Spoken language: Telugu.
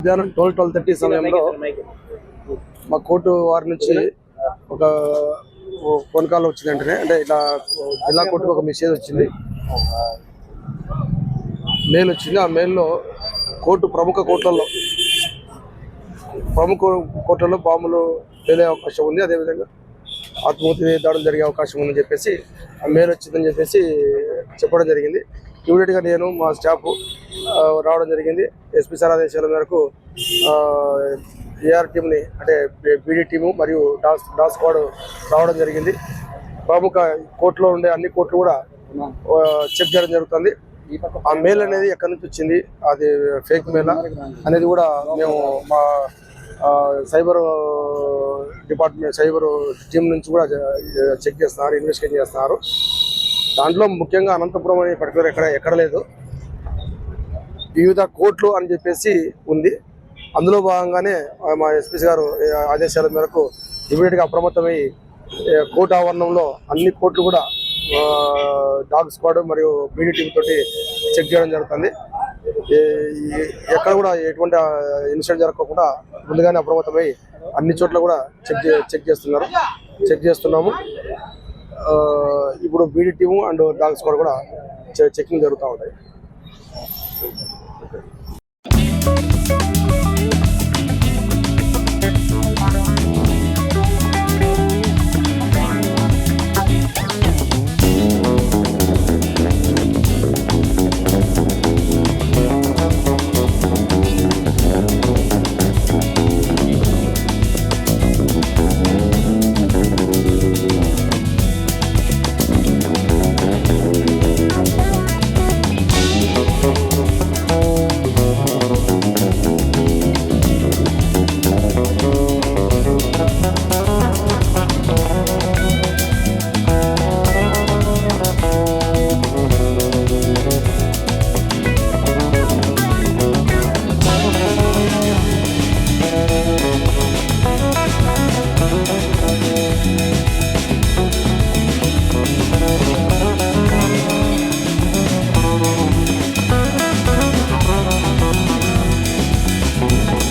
మధ్యాహ్నం 12:30 సమయంలో మా కోర్టు వారి నుంచి ఒక ఫోన్ కాల్ వచ్చింది. వెంటనే అంటే ఇట్లా జిల్లా కోర్టుకు ఒక మెసేజ్ వచ్చింది, మెయిల్ వచ్చింది. ఆ మెయిల్లో ప్రముఖ కోర్టులలో బాంబులు పేలే అవకాశం ఉంది, అదేవిధంగా ఆత్మహత్య దాడులు జరిగే అవకాశం ఉందని చెప్పేసి ఆ మెయిల్ వచ్చిందని చెప్పేసి చెప్పడం జరిగింది. ఇమీడియట్గా నేను మా స్టాఫ్ రావడం జరిగింది. ఎస్పీ సార్ ఆదేశాల మేరకు ఏఆర్ టీంని అంటే బీడీ టీము మరియు డాగ్ స్క్వాడ్ రావడం జరిగింది. ప్రముఖ కోర్టులో ఉండే అన్ని కోర్టులు కూడా చెక్ చేయడం జరుగుతుంది. ఆ మెయిల్ అనేది ఎక్కడి నుంచి వచ్చింది, అది ఫేక్ మెయిల్ అనేది కూడా మేము మా సైబర్ డిపార్ట్మెంట్ సైబర్ టీం నుంచి కూడా చెక్ చేస్తున్నారు, ఇన్వెస్టిగేట్ చేస్తున్నారు. దాంట్లో ముఖ్యంగా అనంతపురం అనే పర్టికులర్ ఎక్కడ లేదు, వివిధ కోర్టులు అని చెప్పేసి ఉంది. అందులో భాగంగానే మా ఎస్పీ గారు ఆదేశాల మేరకు ఇమీడియట్గా అప్రమత్తమై కోర్టు ఆవరణంలో అన్ని కోర్టులు కూడా డాగ్ స్క్వాడ్ మరియు బీడీ టీం తోటి చెక్ చేయడం జరుగుతుంది. ఎక్కడ కూడా ఎటువంటి ఇన్సిడెంట్ జరగకుండా ముందుగానే అప్రమత్తమై అన్ని చోట్ల కూడా చెక్ చేస్తున్నాము. ఇప్పుడు BD team and dog squad కూడా చెకింగ్ జరుగుతూ ఉంటాయి.